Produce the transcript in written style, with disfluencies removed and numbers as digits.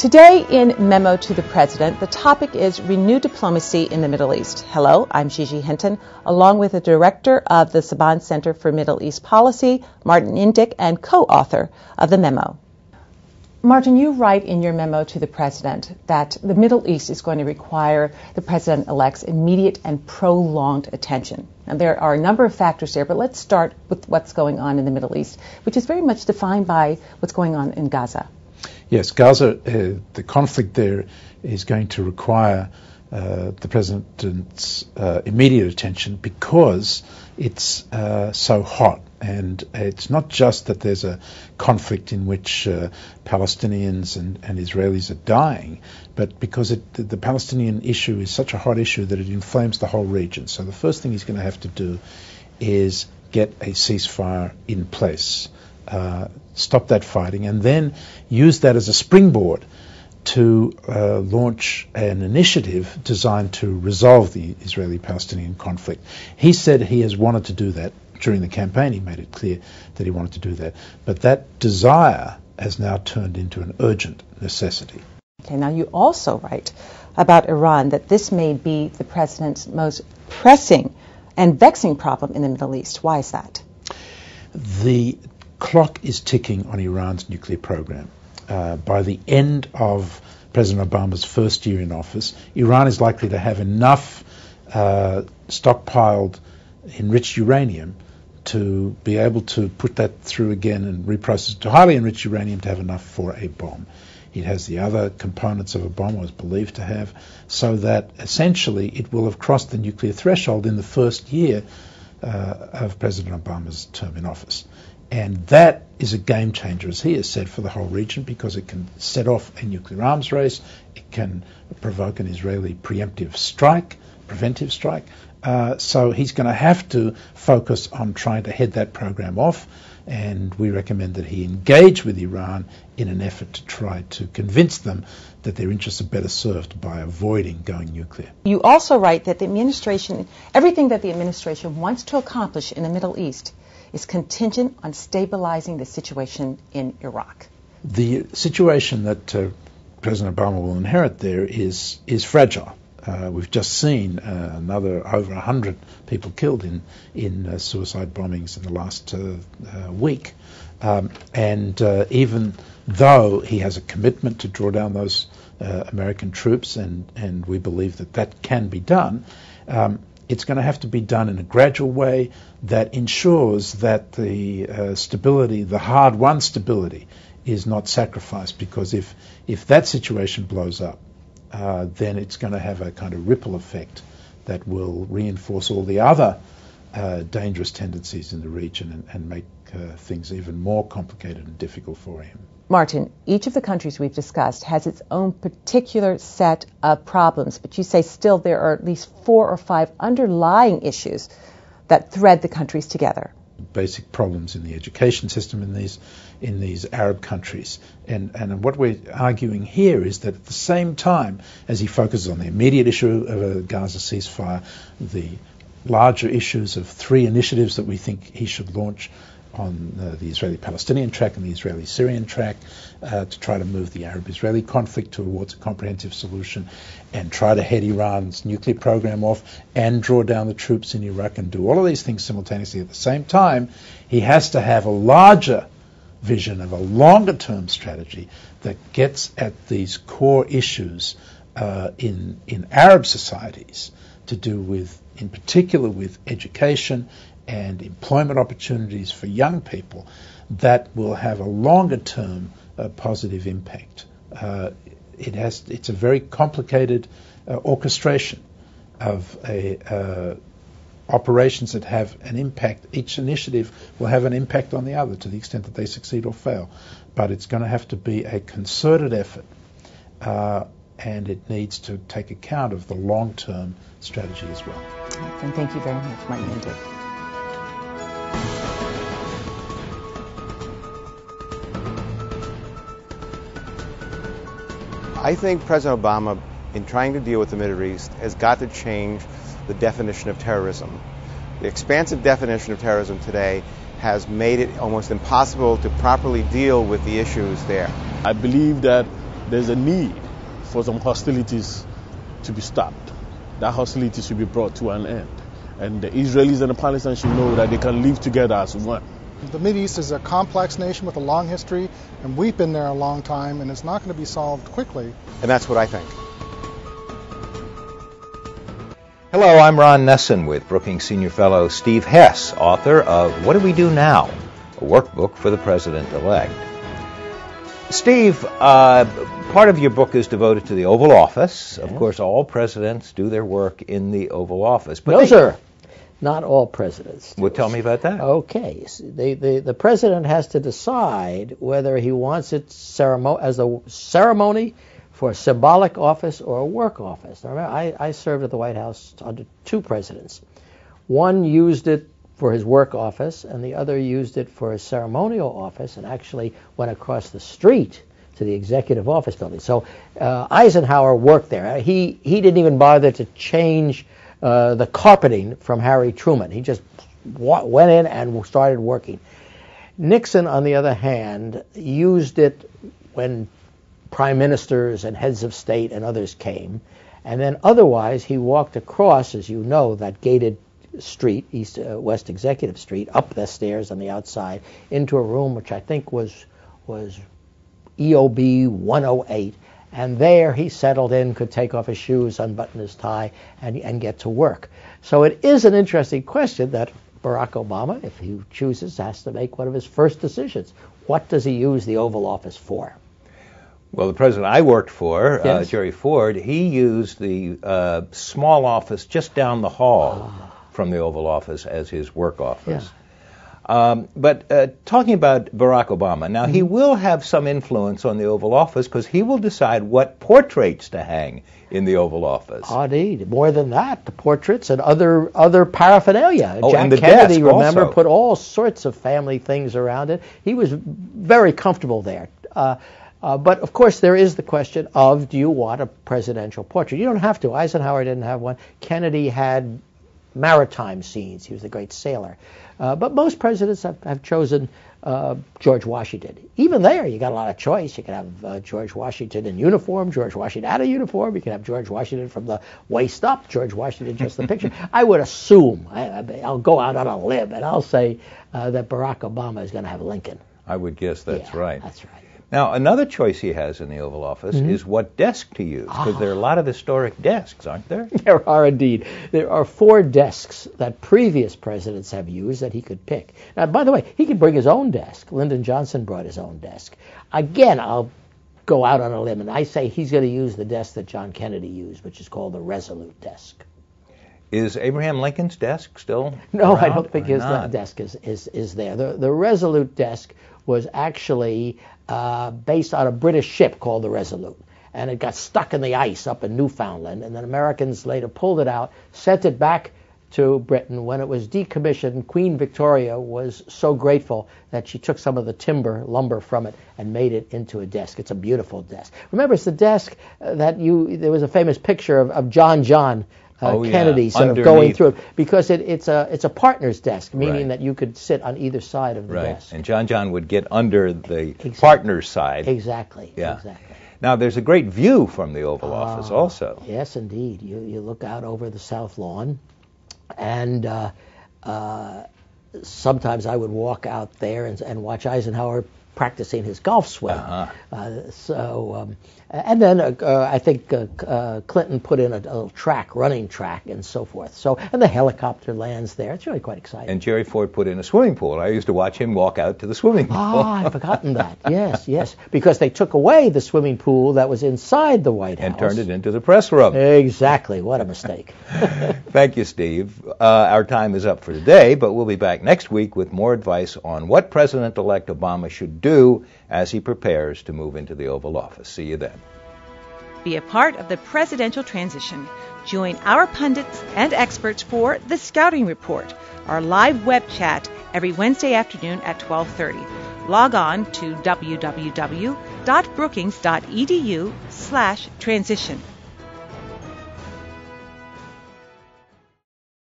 Today in Memo to the President, the topic is renewed diplomacy in the Middle East. Hello, I'm Gigi Hinton, along with the director of the Saban Center for Middle East Policy, Martin Indyk, and co-author of the memo. Martin, you write in your memo to the President that the Middle East is going to require the President-elect's immediate and prolonged attention. Now, there are a number of factors there, but let's start with what's going on in the Middle East, which is very much defined by what's going on in Gaza. Yes, Gaza, the conflict there is going to require the President's immediate attention because it's so hot. And it's not just that there's a conflict in which Palestinians and Israelis are dying, but because the Palestinian issue is such a hot issue that it inflames the whole region. So the first thing he's going to have to do is get a ceasefire in place, stop that fighting, and then use that as a springboard to launch an initiative designed to resolve the Israeli-Palestinian conflict. He said he has wanted to do that. During the campaign, he made it clear that he wanted to do that. But that desire has now turned into an urgent necessity. Okay, now you also write about Iran that this may be the President's most pressing and vexing problem in the Middle East. Why is that? The clock is ticking on Iran's nuclear program. By the end of President Obama's first year in office, Iran is likely to have enough stockpiled enriched uranium to be able to put that through again and reprocess it to highly enriched uranium to have enough for a bomb. It has the other components of a bomb, or is believed to have, so that essentially it will have crossed the nuclear threshold in the first year of President Obama's term in office. And that is a game changer, as he has said, for the whole region, because it can set off a nuclear arms race, it can provoke an Israeli preventive strike, so he's going to have to focus on trying to head that program off, and we recommend that he engage with Iran in an effort to try to convince them that their interests are better served by avoiding going nuclear. You also write that the administration, everything that the administration wants to accomplish in the Middle East is contingent on stabilizing the situation in Iraq. The situation that President Obama will inherit there is fragile. We've just seen another over 100 people killed in suicide bombings in the last week. And even though he has a commitment to draw down those American troops, and we believe that can be done, it's going to have to be done in a gradual way that ensures that the stability, the hard-won stability, is not sacrificed, because if that situation blows up, then it's going to have a kind of ripple effect that will reinforce all the other dangerous tendencies in the region and make things even more complicated and difficult for him. Martin, each of the countries we've discussed has its own particular set of problems, but you say still there are at least 4 or 5 underlying issues that thread the countries together. Basic problems in the education system in these Arab countries. And what we're arguing here is that at the same time as he focuses on the immediate issue of a Gaza ceasefire, the larger issues of 3 initiatives that we think he should launch on the Israeli-Palestinian track and the Israeli-Syrian track to try to move the Arab-Israeli conflict towards a comprehensive solution, and try to head Iran's nuclear program off and draw down the troops in Iraq, and do all of these things simultaneously at the same time. He has to have a larger vision of a longer-term strategy that gets at these core issues in Arab societies to do with, in particular, with education and employment opportunities for young people, that will have a longer-term positive impact. It's a very complicated orchestration of operations that have an impact. Each initiative will have an impact on the other to the extent that they succeed or fail. But it's going to have to be a concerted effort, and it needs to take account of the long-term strategy as well. And thank you very much, Martin Indyk. I think President Obama, in trying to deal with the Middle East, has got to change the definition of terrorism. The expansive definition of terrorism today has made it almost impossible to properly deal with the issues there. I believe that there's a need for some hostilities to be stopped. That hostility should be brought to an end. And the Israelis and the Palestinians should know that they can live together as one. The Mideast is a complex nation with a long history, and we've been there a long time, and it's not going to be solved quickly. And that's what I think. Hello, I'm Ron Nesson with Brookings Senior Fellow Steve Hess, author of What Do We Do Now? A workbook for the President-elect. Steve, part of your book is devoted to the Oval Office. Of course, all presidents do their work in the Oval Office. But no, sir. Not all presidents. Well, tell me about that. Okay. The president has to decide whether he wants it as a ceremony for a symbolic office or a work office. Now, remember, I served at the White House under two presidents. One used it for his work office, and the other used it for his ceremonial office, and actually went across the street to the executive office building. So Eisenhower worked there. He didn't even bother to change the carpeting from Harry Truman. He just went in and started working. Nixon, on the other hand, used it when prime ministers and heads of state and others came. And then otherwise, he walked across, as you know, that gated street, West Executive Street, up the stairs on the outside, into a room which I think was EOB 108. And there he settled in, could take off his shoes, unbutton his tie, and get to work. So it is an interesting question that Barack Obama, if he chooses, has to make one of his first decisions. What does he use the Oval Office for? Well, the president I worked for, yes. Jerry Ford, he used the small office just down the hall from the Oval Office as his work office. Yeah. But talking about Barack Obama, now he will have some influence on the Oval Office because he will decide what portraits to hang in the Oval Office. Indeed. More than that, the portraits and other paraphernalia. Oh, Jack and the Kennedy, desk remember, also. put all sorts of family things around it. He was very comfortable there. But, of course, there is the question of, do you want a presidential portrait? You don't have to. Eisenhower didn't have one. Kennedy had maritime scenes. He was the great sailor. But most presidents have chosen George Washington. Even there, you got a lot of choice. You can have George Washington in uniform, George Washington out of uniform. You can have George Washington from the waist up, George Washington just the picture. I would assume, I'll go out on a limb, and I'll say that Barack Obama is going to have Lincoln. I would guess that's right. That's right. Now, another choice he has in the Oval Office is what desk to use, because there are a lot of historic desks, aren't there? There are indeed. There are 4 desks that previous presidents have used that he could pick. Now, by the way, he could bring his own desk. Lyndon Johnson brought his own desk. Again, I'll go out on a limb, and I say he's going to use the desk that John Kennedy used, which is called the Resolute desk. Is Abraham Lincoln's desk still No, around, I don't think his not? desk is there. The Resolute desk was actually based on a British ship called the Resolute. And it got stuck in the ice up in Newfoundland. And then Americans later pulled it out, sent it back to Britain. When it was decommissioned, Queen Victoria was so grateful that she took some of the lumber from it, and made it into a desk. It's a beautiful desk. Remember, it's the desk that there was a famous picture of John Kennedy sort of going through it, because it's a partner's desk, meaning that you could sit on either side of the desk. And John would get under the partner's side. Exactly. Yeah. Exactly. Now, there's a great view from the Oval Office also. Yes, indeed. You look out over the South Lawn, and sometimes I would walk out there and watch Eisenhower practicing his golf swing. And then I think Clinton put in a little running track, and so forth. So, and the helicopter lands there. It's really quite exciting. And Jerry Ford put in a swimming pool. I used to watch him walk out to the swimming pool. I've forgotten that. Yes. Because they took away the swimming pool that was inside the White House. And turned it into the press room. Exactly. What a mistake. Thank you, Steve. Our time is up for today, but we'll be back next week with more advice on what President-elect Obama should do as he prepares to move into the Oval Office. See you then. Be a part of the presidential transition. Join our pundits and experts for The Scouting Report, our live web chat every Wednesday afternoon at 12:30. Log on to www.brookings.edu/transition.